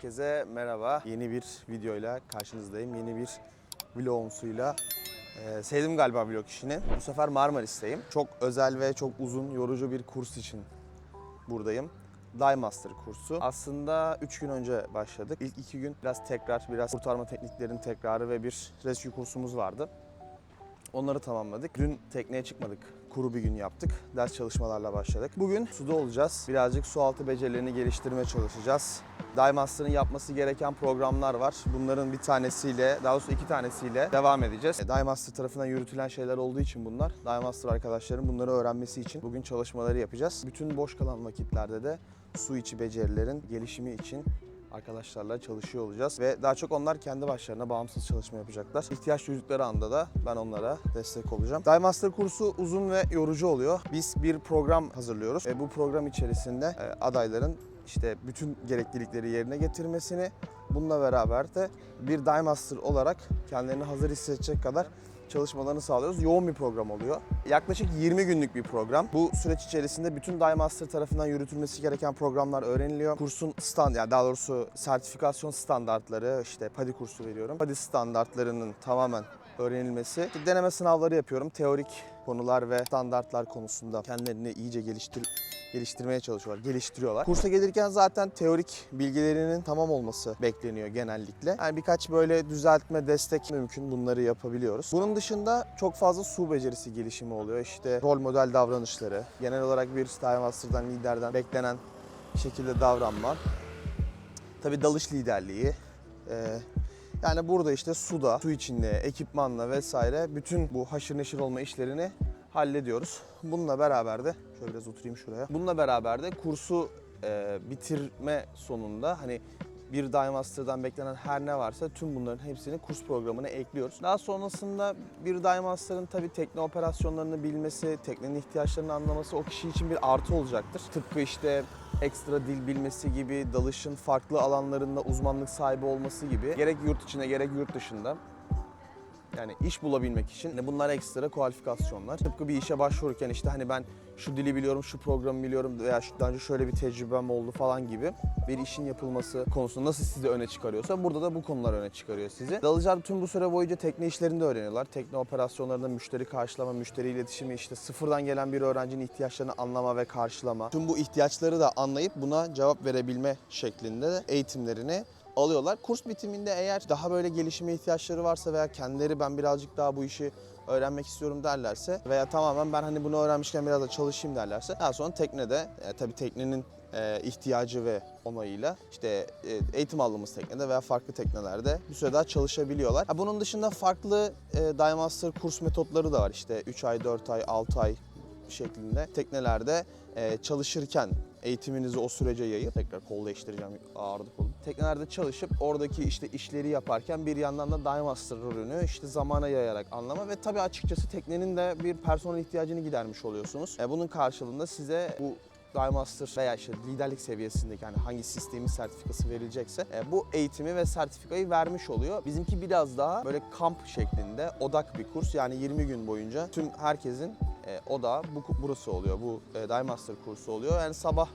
Herkese merhaba. Yeni bir videoyla karşınızdayım. Yeni bir vlogumsuyla. Sevdim galiba vlog işini. Bu sefer Marmaris'teyim. Çok özel ve çok uzun, yorucu bir kurs için buradayım. Dive Master kursu. Aslında 3 gün önce başladık. İlk 2 gün biraz kurtarma tekniklerinin tekrarı ve bir rescue kursumuz vardı. Onları tamamladık. Dün tekneye çıkmadık. Kuru bir gün yaptık. Ders çalışmalarla başladık. Bugün suda olacağız. Birazcık su altı becerilerini geliştirmeye çalışacağız. Dive Master'ın yapması gereken programlar var. Bunların bir tanesiyle, daha doğrusu 2 tanesiyle devam edeceğiz. Dive Master tarafından yürütülen şeyler olduğu için bunlar. Dive Master arkadaşların bunları öğrenmesi için bugün çalışmaları yapacağız. Bütün boş kalan vakitlerde de su içi becerilerin gelişimi için arkadaşlarla çalışıyor olacağız ve daha çok onlar kendi başlarına bağımsız çalışma yapacaklar. İhtiyaç duydukları anda da ben onlara destek olacağım. Dive Master kursu uzun ve yorucu oluyor. Biz bir program hazırlıyoruz ve bu program içerisinde adayların işte bütün gereklilikleri yerine getirmesini, bununla beraber de bir Dive Master olarak kendilerini hazır hissedecek kadar çalışmalarını sağlıyoruz. Yoğun bir program oluyor. Yaklaşık 20 günlük bir program. Bu süreç içerisinde bütün Dive Master tarafından yürütülmesi gereken programlar öğreniliyor. Kursun daha doğrusu sertifikasyon standartları, işte PADI kursu veriyorum. PADI standartlarının tamamen öğrenilmesi. Deneme sınavları yapıyorum. Teorik konular ve standartlar konusunda kendilerini iyice geliştirmeye geliştiriyorlar. Kursa gelirken zaten teorik bilgilerinin tamam olması bekleniyor genellikle. Yani birkaç böyle düzeltme, destek mümkün, bunları yapabiliyoruz. Bunun dışında çok fazla su becerisi gelişimi oluyor. İşte rol model davranışları, genel olarak bir Dive Master'dan, liderden beklenen şekilde davranma. Tabii dalış liderliği. Yani burada işte suda, su içinde, ekipmanla vesaire bütün bu haşır neşir olma işlerini hallediyoruz. Bununla beraber de, şöyle biraz oturayım şuraya. Bununla beraber de kursu bitirme sonunda hani bir Dive Master'dan beklenen her ne varsa tüm bunların hepsini kurs programına ekliyoruz. Daha sonrasında bir Dive Master'ın tabii tekne operasyonlarını bilmesi, teknenin ihtiyaçlarını anlaması o kişi için bir artı olacaktır. Tıpkı işte ekstra dil bilmesi gibi, dalışın farklı alanlarında uzmanlık sahibi olması gibi gerek yurt içinde gerek yurt dışında yani iş bulabilmek için bunlar ekstra kualifikasyonlar. Tıpkı bir işe başvururken işte hani ben şu dili biliyorum, şu programı biliyorum veya daha önce şöyle bir tecrübem oldu falan gibi bir işin yapılması konusunda nasıl sizi öne çıkarıyorsa burada da bu konular öne çıkarıyor sizi. Dalıcılar tüm bu süre boyunca tekne işlerini de öğreniyorlar. Tekne operasyonlarında müşteri karşılama, müşteri iletişimi, işte sıfırdan gelen bir öğrencinin ihtiyaçlarını anlama ve karşılama. Tüm bu ihtiyaçları da anlayıp buna cevap verebilme şeklinde eğitimlerini alıyorlar. Kurs bitiminde eğer daha böyle gelişime ihtiyaçları varsa veya kendileri ben birazcık daha bu işi öğrenmek istiyorum derlerse veya tamamen ben hani bunu öğrenmişken biraz da çalışayım derlerse daha sonra teknede tabii teknenin ihtiyacı ve onayıyla işte eğitim aldığımız teknede veya farklı teknelerde bir süre daha çalışabiliyorlar. Bunun dışında farklı Dive Master kurs metotları da var. İşte 3 ay, 4 ay, 6 ay şeklinde teknelerde çalışırken eğitiminizi o sürece yayıp tekrar kol değiştireceğim ağırlık oldu. Teknelerde çalışıp oradaki işte işleri yaparken bir yandan da Dive Master rolünü işte zamana yayarak anlama ve tabii açıkçası teknenin de bir personel ihtiyacını gidermiş oluyorsunuz. Bunun karşılığında size bu Dive Master veya işte liderlik seviyesindeki hani hangi sistemin sertifikası verilecekse bu eğitimi ve sertifikayı vermiş oluyor. Bizimki biraz daha böyle kamp şeklinde odak bir kurs, yani 20 gün boyunca tüm herkesin odağı burası oluyor. Bu Dive Master kursu oluyor. Yani sabah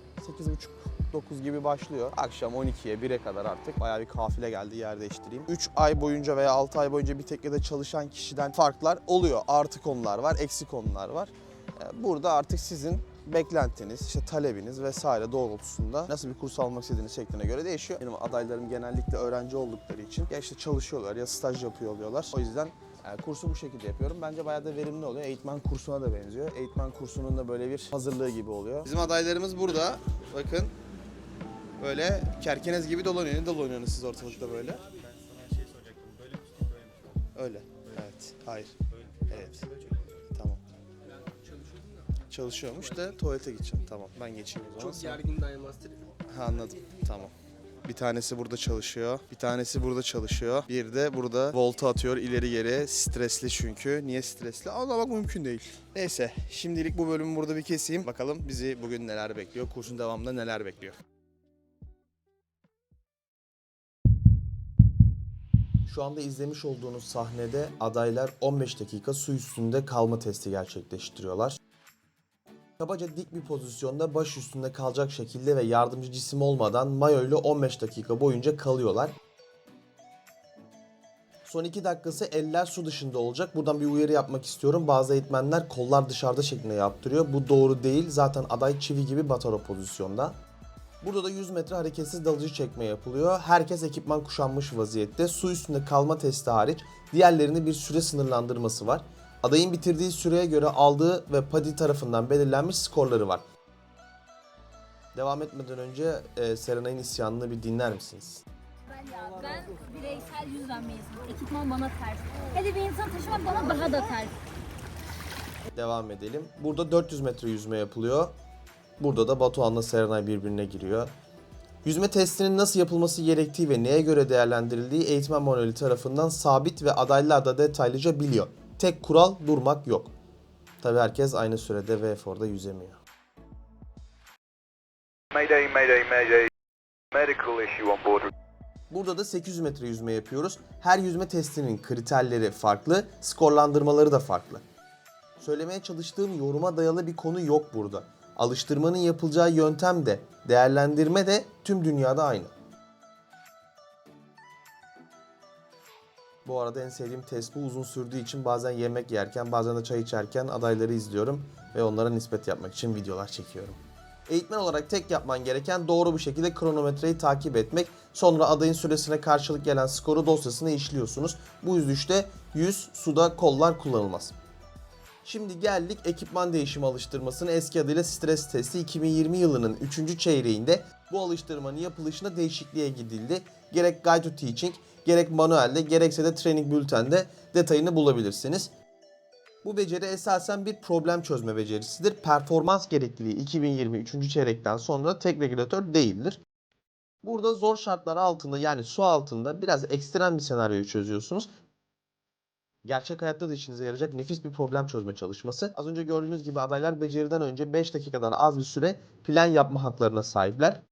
8.30-9 gibi başlıyor. Akşam 12'ye 1'e kadar artık bayağı bir kafile geldi, yer değiştireyim. 3 ay boyunca veya 6 ay boyunca bir teknede çalışan kişiden farklar oluyor. Artı konular var, eksi konular var. Burada artık sizin beklentiniz, işte talebiniz vesaire doğrultusunda nasıl bir kurs almak istediğiniz şekline göre değişiyor. Benim adaylarım genellikle öğrenci oldukları için ya işte çalışıyorlar ya staj yapıyor oluyorlar. O yüzden kursu bu şekilde yapıyorum. Bence bayağı da verimli oluyor. Eğitmen kursuna da benziyor. Eğitmen kursunun da böyle bir hazırlığı gibi oluyor. Bizim adaylarımız burada. Bakın. Böyle kerkenez gibi dolanıyor. Ne dolanıyorsunuz siz ortalıkta böyle? Ben sana şey soracaktım. Böyle mi tutayım, böyle mi tutayım? Öyle. Evet. Hayır. Böyle. Evet. Tamam. Çalışıyormuş da tuvalete gideceğim. Tamam, ben geçeyim o zaman. Çok gergin Dive Master. Ha, anladım. Tamam. Bir tanesi burada çalışıyor. Bir tanesi burada çalışıyor. Bir de burada volta atıyor ileri geri. Stresli çünkü. Niye stresli? Anlamak mümkün değil. Neyse, şimdilik bu bölümü burada bir keseyim. Bakalım bizi bugün neler bekliyor? Kursun devamında neler bekliyor? Şu anda izlemiş olduğunuz sahnede adaylar 15 dakika su üstünde kalma testi gerçekleştiriyorlar. Kabaca dik bir pozisyonda baş üstünde kalacak şekilde ve yardımcı cisim olmadan mayo ile 15 dakika boyunca kalıyorlar. Son 2 dakikası eller su dışında olacak. Buradan bir uyarı yapmak istiyorum. Bazı eğitmenler kollar dışarıda şeklinde yaptırıyor. Bu doğru değil. Zaten aday çivi gibi batar o pozisyonda. Burada da 100 metre hareketsiz dalıcı çekme yapılıyor. Herkes ekipman kuşanmış vaziyette. Su üstünde kalma testi hariç diğerlerinde bir süre sınırlandırması var. Adayın bitirdiği süreye göre aldığı ve PADI tarafından belirlenmiş skorları var. Devam etmeden önce Serenay'ın isyanını bir dinler misiniz? Ben bireysel yüzden bir insanım. Ekipman bana ters. Hele bir insan taşımak bana daha da ters. Devam edelim. Burada 400 metre yüzme yapılıyor. Burada da Batuhan'la Serenay birbirine giriyor. Yüzme testinin nasıl yapılması gerektiği ve neye göre değerlendirildiği eğitmen manueli tarafından sabit ve adaylar da detaylıca biliyor. Tek kural durmak yok. Tabi herkes aynı sürede ve eforda yüzemiyor. Mayday, mayday, mayday. Medical issue on board. Burada da 800 metre yüzme yapıyoruz. Her yüzme testinin kriterleri farklı, skorlandırmaları da farklı. Söylemeye çalıştığım yoruma dayalı bir konu yok burada. Alıştırmanın yapılacağı yöntem de, değerlendirme de tüm dünyada aynı. Bu arada en sevdiğim test bu, uzun sürdüğü için bazen yemek yerken, bazen de çay içerken adayları izliyorum ve onlara nispet yapmak için videolar çekiyorum. Eğitmen olarak tek yapman gereken doğru bir şekilde kronometreyi takip etmek. Sonra adayın süresine karşılık gelen skoru dosyasına işliyorsunuz. Bu yüzüşte yüz, suda kollar kullanılmaz. Şimdi geldik ekipman değişimi alıştırmasının eski adıyla stres testi 2020 yılının 3. çeyreğinde bu alıştırmanın yapılışında değişikliğe gidildi. Gerek Guide to Teaching, gerek manuelde, gerekse de training bültende detayını bulabilirsiniz. Bu beceri esasen bir problem çözme becerisidir. Performans gerekliliği 2020 3. çeyrekten sonra tek regülatör değildir. Burada zor şartlar altında, yani su altında biraz ekstrem bir senaryoyu çözüyorsunuz. Gerçek hayatta da işinize yarayacak nefis bir problem çözme çalışması. Az önce gördüğünüz gibi adaylar beceriden önce 5 dakikadan az bir süre plan yapma haklarına sahipler.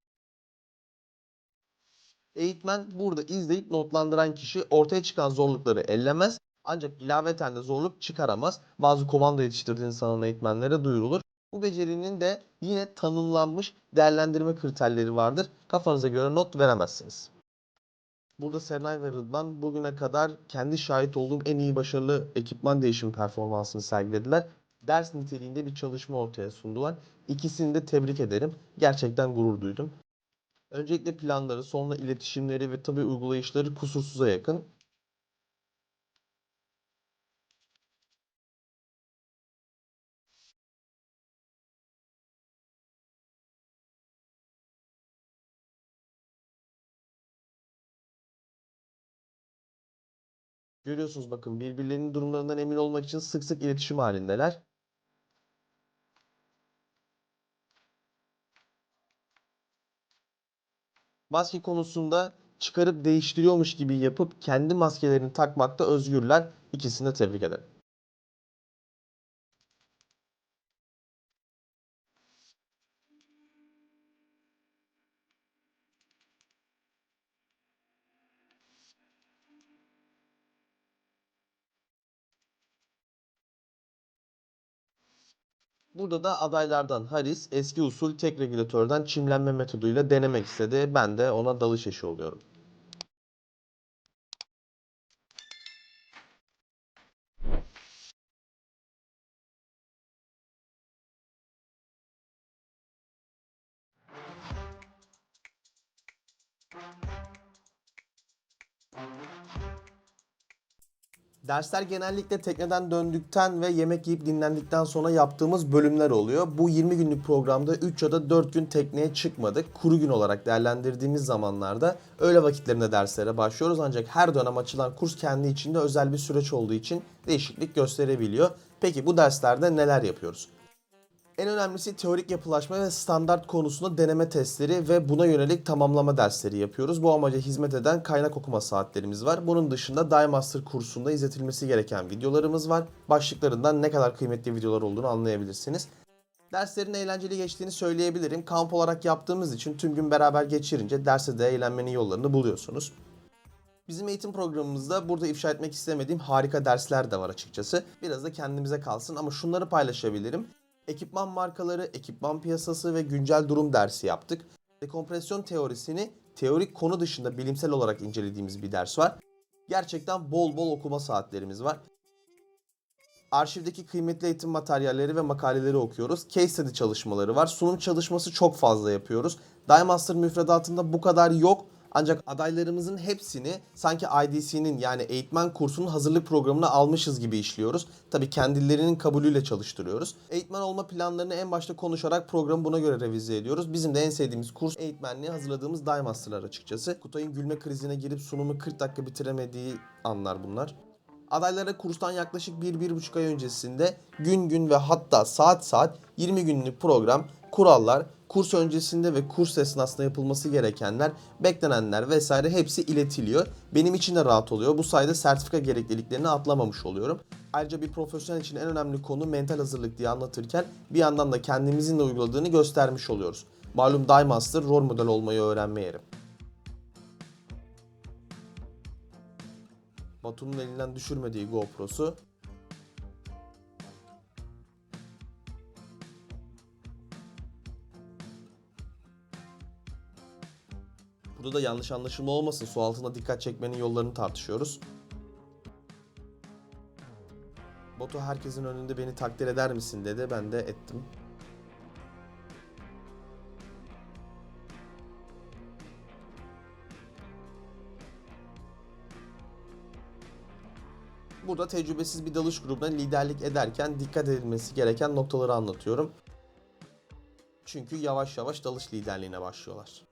Eğitmen burada izleyip notlandıran kişi ortaya çıkan zorlukları ellemez. Ancak ilaveten de zorluk çıkaramaz. Bazı komando yetiştirdiğini sanan eğitmenlere duyurulur. Bu becerinin de yine tanımlanmış değerlendirme kriterleri vardır. Kafanıza göre not veremezsiniz. Burada Serenay ve Rıdvan bugüne kadar kendi şahit olduğum en iyi başarılı ekipman değişimi performansını sergilediler. Ders niteliğinde bir çalışma ortaya sundular. İkisini de tebrik ederim. Gerçekten gurur duydum. Öncelikle planları, sonra iletişimleri ve tabii uygulayışları kusursuza yakın. Görüyorsunuz bakın, birbirlerinin durumlarından emin olmak için sık sık iletişim halindeler. Maske konusunda çıkarıp değiştiriyormuş gibi yapıp kendi maskelerini takmakta özgürler. İkisini de tebrik ederim. Burada da adaylardan Haris eski usul tek regülatörden çimlenme metoduyla denemek istedi. Ben de ona dalış eşi oluyorum. Dersler genellikle tekneden döndükten ve yemek yiyip dinlendikten sonra yaptığımız bölümler oluyor. Bu 20 günlük programda 3 ya da 4 gün tekneye çıkmadık. Kuru gün olarak değerlendirdiğimiz zamanlarda öğle vakitlerinde derslere başlıyoruz. Ancak her dönem açılan kurs kendi içinde özel bir süreç olduğu için değişiklik gösterebiliyor. Peki bu derslerde neler yapıyoruz? En önemlisi teorik yapılaşma ve standart konusunda deneme testleri ve buna yönelik tamamlama dersleri yapıyoruz. Bu amaca hizmet eden kaynak okuma saatlerimiz var. Bunun dışında Dive Master kursunda izletilmesi gereken videolarımız var. Başlıklarından ne kadar kıymetli videolar olduğunu anlayabilirsiniz. Derslerin eğlenceli geçtiğini söyleyebilirim. Kamp olarak yaptığımız için tüm gün beraber geçirince derste de eğlenmenin yollarını buluyorsunuz. Bizim eğitim programımızda burada ifşa etmek istemediğim harika dersler de var açıkçası. Biraz da kendimize kalsın ama şunları paylaşabilirim. Ekipman markaları, ekipman piyasası ve güncel durum dersi yaptık. Dekompresyon teorisini teorik konu dışında bilimsel olarak incelediğimiz bir ders var. Gerçekten bol bol okuma saatlerimiz var. Arşivdeki kıymetli eğitim materyalleri ve makaleleri okuyoruz. Case study çalışmaları var. Sunum çalışması çok fazla yapıyoruz. Dye müfredatında bu kadar yok. Ancak adaylarımızın hepsini sanki IDC'nin yani eğitmen kursunun hazırlık programına almışız gibi işliyoruz. Tabii kendilerinin kabulüyle çalıştırıyoruz. Eğitmen olma planlarını en başta konuşarak programı buna göre revize ediyoruz. Bizim de en sevdiğimiz kurs eğitmenliği hazırladığımız Dye Master'lar açıkçası. Kutay'ın gülme krizine girip sunumu 40 dakika bitiremediği anlar bunlar. Adaylara kurstan yaklaşık 1-1,5 ay öncesinde gün ve hatta saat 20 günlük program, kurallar, kurs öncesinde ve kurs esnasında yapılması gerekenler, beklenenler vesaire hepsi iletiliyor. Benim için de rahat oluyor. Bu sayede sertifika gerekliliklerini atlamamış oluyorum. Ayrıca bir profesyonel için en önemli konu mental hazırlık diye anlatırken bir yandan da kendimizin de uyguladığını göstermiş oluyoruz. Malum Dye Master rol model olmayı öğrenme yeri. Batu'nun elinden düşürmediği GoPro'su. Burada da yanlış anlaşılma olmasın. Su altında dikkat çekmenin yollarını tartışıyoruz. Batu herkesin önünde beni takdir eder misin dedi. Ben de ettim. Burada tecrübesiz bir dalış grubuna liderlik ederken dikkat edilmesi gereken noktaları anlatıyorum. Çünkü yavaş yavaş dalış liderliğine başlıyorlar.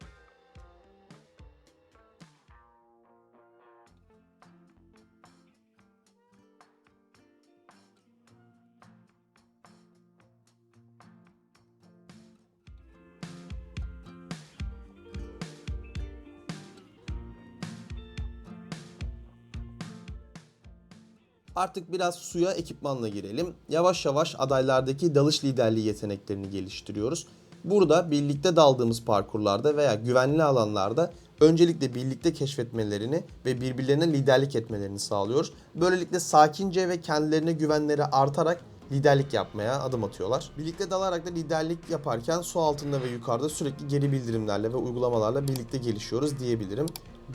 Artık biraz suya ekipmanla girelim. Yavaş yavaş adaylardaki dalış liderliği yeteneklerini geliştiriyoruz. Burada birlikte daldığımız parkurlarda veya güvenli alanlarda öncelikle birlikte keşfetmelerini ve birbirlerine liderlik etmelerini sağlıyoruz. Böylelikle sakince ve kendilerine güvenleri artarak liderlik yapmaya adım atıyorlar. Birlikte dalarak da liderlik yaparken su altında ve yukarıda sürekli geri bildirimlerle ve uygulamalarla birlikte gelişiyoruz diyebilirim.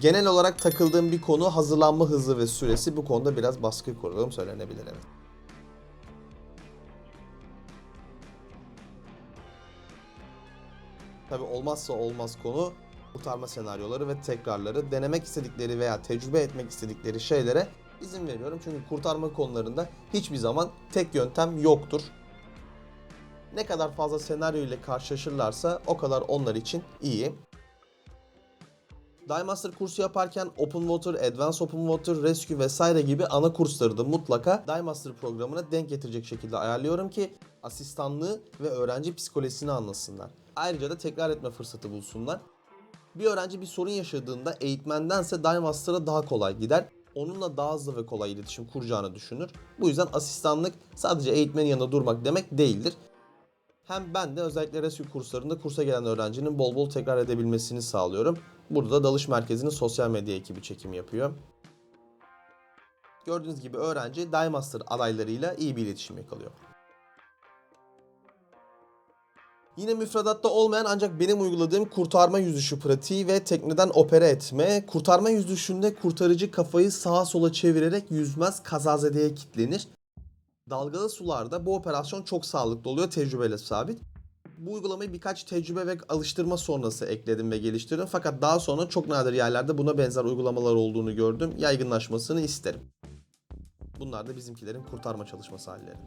Genel olarak takıldığım bir konu hazırlanma hızı ve süresi. Bu konuda biraz baskı kurduğum söylenebilir, evet. Tabii olmazsa olmaz konu kurtarma senaryoları ve tekrarları. Denemek istedikleri veya tecrübe etmek istedikleri şeylere izin veriyorum. Çünkü kurtarma konularında hiçbir zaman tek yöntem yoktur. Ne kadar fazla senaryo ile karşılaşırlarsa o kadar onlar için iyi. Dye Master kursu yaparken Open Water, Advanced Open Water, Rescue vesaire gibi ana kursları da mutlaka Dye Master programına denk getirecek şekilde ayarlıyorum ki asistanlığı ve öğrenci psikolojisini anlasınlar. Ayrıca da tekrar etme fırsatı bulsunlar. Bir öğrenci bir sorun yaşadığında eğitmendense Dye Master'a daha kolay gider. Onunla daha hızlı ve kolay iletişim kuracağını düşünür. Bu yüzden asistanlık sadece eğitmenin yanında durmak demek değildir. Hem ben de özellikle rescue kurslarında kursa gelen öğrencinin bol bol tekrar edebilmesini sağlıyorum. Burada da dalış merkezinin sosyal medya ekibi çekim yapıyor. Gördüğünüz gibi öğrenci Dye Master adaylarıyla iyi bir iletişim yakalıyor. Yine müfredatta olmayan ancak benim uyguladığım kurtarma yüzüşü pratiği ve tekneden opere etme. Kurtarma yüzüşünde kurtarıcı kafayı sağa sola çevirerek yüzmez, kazazedeye kilitlenir. Dalgalı sularda bu operasyon çok sağlıklı oluyor, tecrübeyle sabit. Bu uygulamayı birkaç tecrübe ve alıştırma sonrası ekledim ve geliştirdim. Fakat daha sonra çok nadir yerlerde buna benzer uygulamalar olduğunu gördüm. Yaygınlaşmasını isterim. Bunlar da bizimkilerin kurtarma çalışması halleri.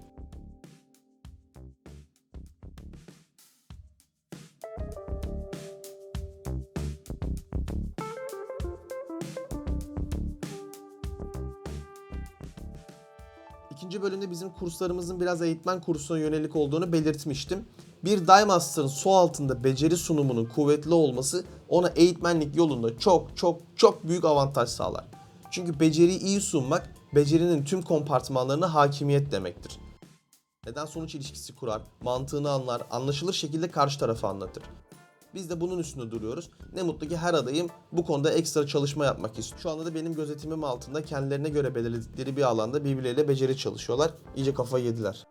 İkinci bölümde bizim kurslarımızın biraz eğitmen kursuna yönelik olduğunu belirtmiştim. Bir Dye Master'ın su altında beceri sunumunun kuvvetli olması ona eğitmenlik yolunda çok büyük avantaj sağlar. Çünkü beceriyi iyi sunmak, becerinin tüm kompartmanlarına hakimiyet demektir. Neden sonuç ilişkisi kurar, mantığını anlar, anlaşılır şekilde karşı tarafa anlatır. Biz de bunun üstünde duruyoruz. Ne mutlu ki her adayım bu konuda ekstra çalışma yapmak istiyor. Şu anda da benim gözetimim altında kendilerine göre belirledikleri bir alanda birbirleriyle beceri çalışıyorlar. İyice kafayı yediler.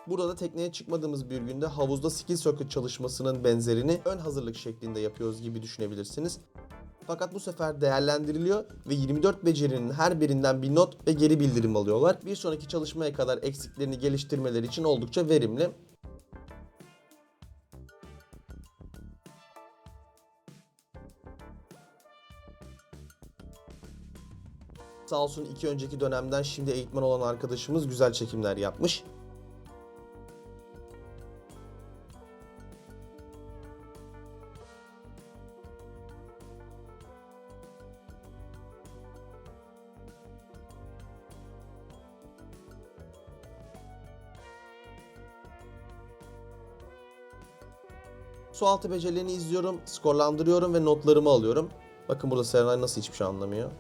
Burada da tekneye çıkmadığımız bir günde havuzda skill circuit çalışmasının benzerini ön hazırlık şeklinde yapıyoruz gibi düşünebilirsiniz. Fakat bu sefer değerlendiriliyor ve 24 becerinin her birinden bir not ve geri bildirim alıyorlar. Bir sonraki çalışmaya kadar eksiklerini geliştirmeleri için oldukça verimli. Sağ olsun 2 önceki dönemden şimdi eğitmen olan arkadaşımız güzel çekimler yapmış. Sualtı becerilerini izliyorum, skorlandırıyorum ve notlarımı alıyorum. Bakın burada Serenay nasıl hiçbir şey anlamıyor.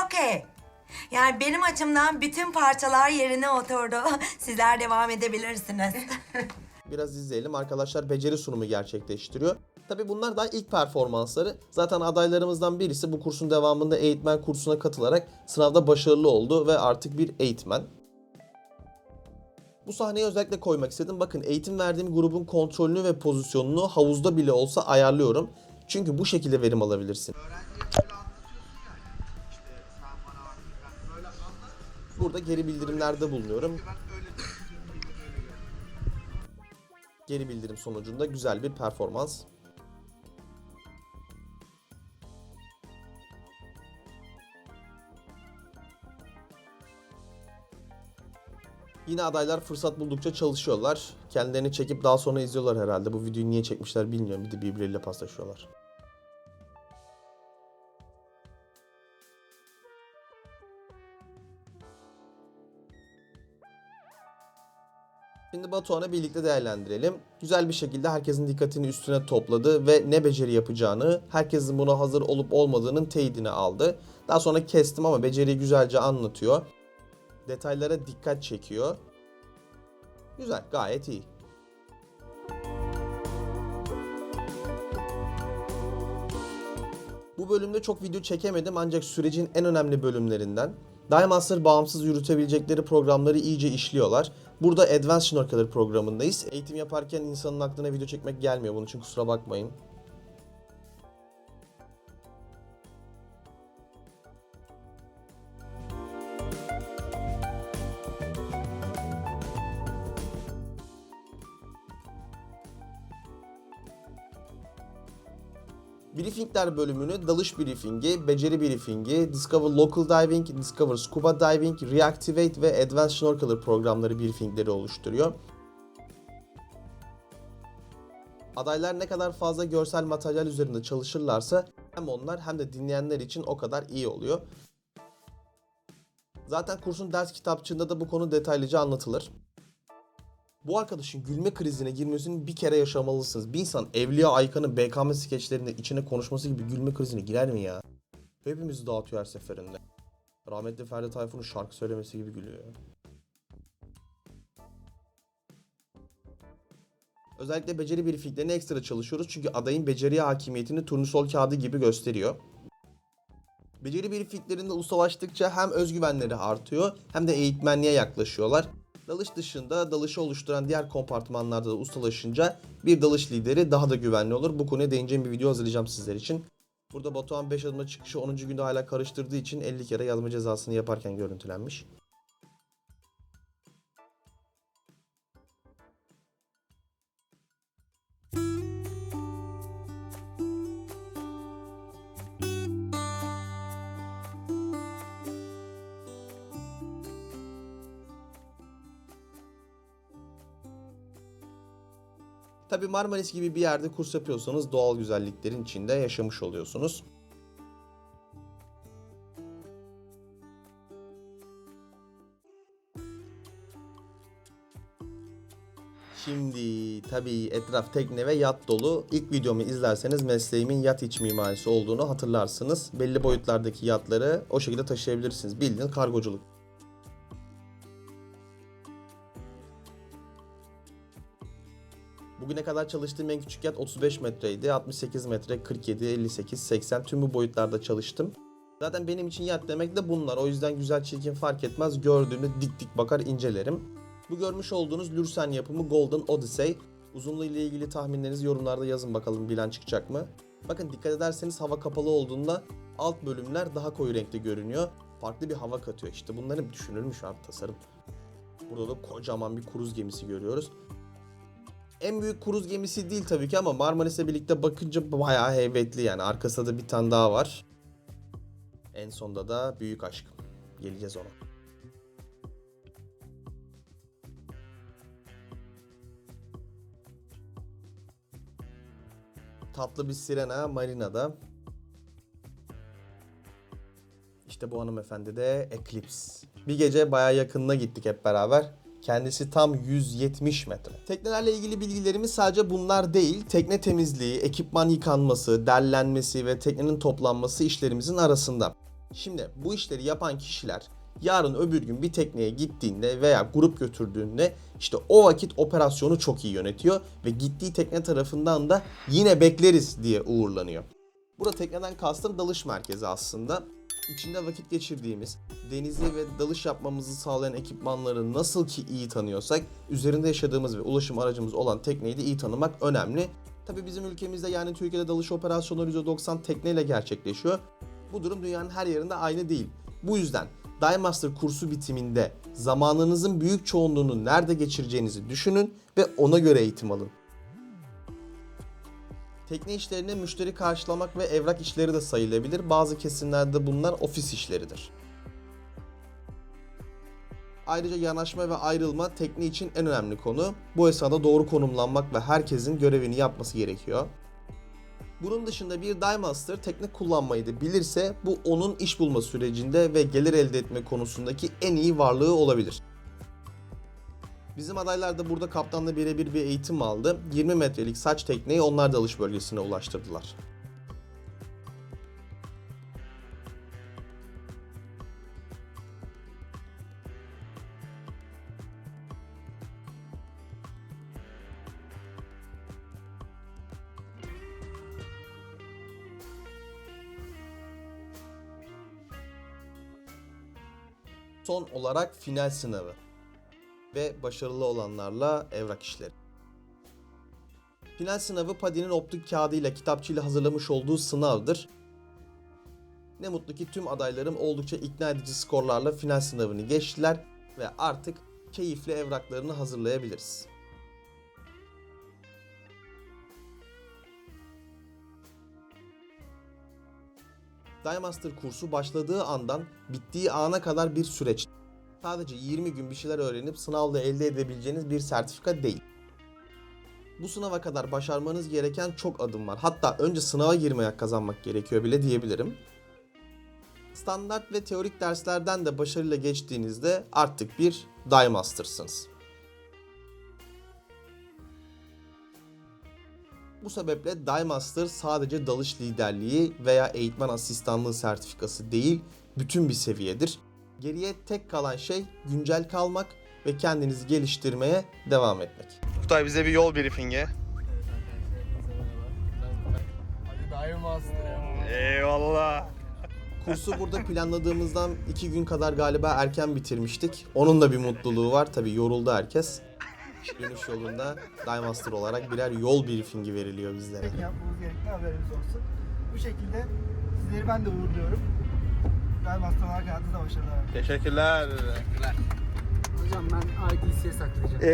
Okey. Yani benim açımdan bütün parçalar yerine oturdu. Sizler devam edebilirsiniz. Biraz izleyelim. Arkadaşlar beceri sunumu gerçekleştiriyor. Tabii bunlar daha ilk performansları. Zaten adaylarımızdan birisi bu kursun devamında eğitmen kursuna katılarak sınavda başarılı oldu ve artık bir eğitmen. Bu sahneyi özellikle koymak istedim. Bakın eğitim verdiğim grubun kontrolünü ve pozisyonunu havuzda bile olsa ayarlıyorum. Çünkü bu şekilde verim alabilirsin. Burada geri bildirimlerde bulunuyorum. Geri bildirim sonucunda güzel bir performans. Yine adaylar fırsat buldukça çalışıyorlar. Kendilerini çekip daha sonra izliyorlar herhalde. Bu videoyu niye çekmişler bilmiyorum. Bir de birbirleriyle paslaşıyorlar. Şimdi Batuhan'ı birlikte değerlendirelim. Güzel bir şekilde herkesin dikkatini üstüne topladı ve ne beceri yapacağını, herkesin buna hazır olup olmadığının teyidini aldı. Daha sonra kestim ama beceriyi güzelce anlatıyor. Detaylara dikkat çekiyor. Güzel, gayet iyi. Bu bölümde çok video çekemedim ancak sürecin en önemli bölümlerinden. Dive Master bağımsız yürütebilecekleri programları iyice işliyorlar. Burada Advanced Snorkeler programındayız. Eğitim yaparken insanın aklına video çekmek gelmiyor. Bunun için kusura bakmayın. Briefingler bölümünü dalış briefingi, beceri briefingi, Discover Local Diving, Discover Scuba Diving, Reactivate ve Advanced Snorkeler programları briefingleri oluşturuyor. Adaylar ne kadar fazla görsel materyal üzerinde çalışırlarsa hem onlar hem de dinleyenler için o kadar iyi oluyor. Zaten kursun ders kitapçığında da bu konu detaylıca anlatılır. Bu arkadaşın gülme krizine girmesini bir kere yaşamalısınız. Bir insan Evliya Aykan'ın BKM skeçlerinde içine konuşması gibi gülme krizine girer mi ya? Hepimizi dağıtıyor her seferinde. Rahmetli Ferdi Tayfun'un şarkı söylemesi gibi gülüyor. Özellikle beceri briefinglerine ekstra çalışıyoruz çünkü adayın beceriye hakimiyetini turnusol kağıdı gibi gösteriyor. Beceri briefinglerinde ustalaştıkça hem özgüvenleri artıyor hem de eğitmenliğe yaklaşıyorlar. Dalış dışında dalışı oluşturan diğer kompartmanlarda da ustalaşınca bir dalış lideri daha da güvenli olur. Bu konuya değineceğim bir video hazırlayacağım sizler için. Burada Batuhan 5 adımda çıkışı 10. günde hala karıştırdığı için 50 kere yazma cezasını yaparken görüntülenmiş. Tabii Marmaris gibi bir yerde kurs yapıyorsanız doğal güzelliklerin içinde yaşamış oluyorsunuz. Şimdi tabii etraf tekne ve yat dolu. İlk videomu izlerseniz mesleğimin yat iç mimarisi olduğunu hatırlarsınız. Belli boyutlardaki yatları o şekilde taşıyabilirsiniz. Bildiğin kargoculuk. Bugüne kadar çalıştığım en küçük yat 35 metreydi. 68 metre, 47, 58, 80 tüm bu boyutlarda çalıştım. Zaten benim için yat demek de bunlar. O yüzden güzel çirkin fark etmez. Gördüğümde dik dik bakar incelerim. Bu görmüş olduğunuz Lürsen yapımı Golden Odyssey. Uzunluğu ile ilgili tahminlerinizi yorumlarda yazın bakalım bilen çıkacak mı? Bakın dikkat ederseniz hava kapalı olduğunda alt bölümler daha koyu renkte görünüyor. Farklı bir hava katıyor. İşte bunların düşünülmüş abi tasarım. Burada da kocaman bir kruz gemisi görüyoruz. En büyük kruz gemisi değil tabii ki ama Marmaris'le birlikte bakınca bayağı heybetli yani. Arkasında da bir tane daha var. En sonda da büyük aşkım. Geleceğiz ona. Tatlı bir sirena marinada. İşte bu hanımefendi de Eclipse. Bir gece bayağı yakınına gittik hep beraber. Kendisi tam 170 metre. Teknelerle ilgili bilgilerimiz sadece bunlar değil. Tekne temizliği, ekipman yıkanması, derlenmesi ve teknenin toplanması işlerimizin arasında. Şimdi bu işleri yapan kişiler yarın öbür gün bir tekneye gittiğinde veya grup götürdüğünde işte o vakit operasyonu çok iyi yönetiyor ve gittiği tekne tarafından da yine bekleriz diye uğurlanıyor. Burada tekneden kastım dalış merkezi aslında. İçinde vakit geçirdiğimiz, denizi ve dalış yapmamızı sağlayan ekipmanları nasıl ki iyi tanıyorsak, üzerinde yaşadığımız ve ulaşım aracımız olan tekneyi de iyi tanımak önemli. Tabii bizim ülkemizde yani Türkiye'de dalış operasyonları %90 tekneyle gerçekleşiyor. Bu durum dünyanın her yerinde aynı değil. Bu yüzden Dive Master kursu bitiminde zamanınızın büyük çoğunluğunu nerede geçireceğinizi düşünün ve ona göre eğitim alın. Tekne işlerine müşteri karşılamak ve evrak işleri de sayılabilir. Bazı kesimlerde bunlar ofis işleridir. Ayrıca yanaşma ve ayrılma tekne için en önemli konu. Bu esnada doğru konumlanmak ve herkesin görevini yapması gerekiyor. Bunun dışında bir Dive Master tekne kullanmayı da bilirse bu onun iş bulma sürecinde ve gelir elde etme konusundaki en iyi varlığı olabilir. Bizim adaylar da burada kaptanla birebir bir eğitim aldı. 20 metrelik saç tekneyi onlar dalış bölgesine ulaştırdılar. Son olarak final sınavı ve başarılı olanlarla evrak işleri. Final sınavı PADI'nin optik kağıdıyla, kitapçıyla hazırlamış olduğu sınavdır. Ne mutlu ki tüm adaylarım oldukça ikna edici skorlarla final sınavını geçtiler ve artık keyifli evraklarını hazırlayabiliriz. Dive Master kursu başladığı andan bittiği ana kadar bir süreç. Sadece 20 gün bir şeyler öğrenip sınavla elde edebileceğiniz bir sertifika değil. Bu sınava kadar başarmanız gereken çok adım var. Hatta önce sınava girmeye kazanmak gerekiyor bile diyebilirim. Standart ve teorik derslerden de başarıyla geçtiğinizde artık bir Dive Master'sınız. Bu sebeple Dive Master sadece dalış liderliği veya eğitmen asistanlığı sertifikası değil, bütün bir seviyedir. Geriye tek kalan şey güncel kalmak ve kendinizi geliştirmeye devam etmek. Kutay bize bir yol briefingi. Hadi Dive Master. Eyvallah. Kursu burada planladığımızdan 2 gün kadar galiba erken bitirmiştik. Onun da bir mutluluğu var. Tabii yoruldu herkes. Dönüş yolunda Dive Master olarak birer yol briefingi veriliyor bizlere. Yapmamız gerektiğini haberiniz olsun. Bu şekilde sizleri ben de uğurluyorum. Dive Master olarak hayatınızda başarılar. Teşekkürler. Hocam ben IDC'ye saklayacağım.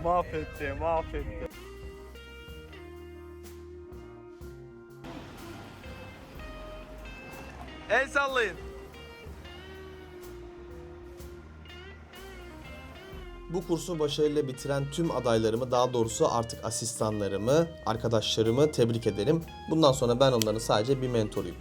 Mahvetti. El sallayın. Bu kursu başarıyla bitiren tüm adaylarımı, daha doğrusu artık asistanlarımı, arkadaşlarımı tebrik ederim. Bundan sonra ben onların sadece bir mentoruyum.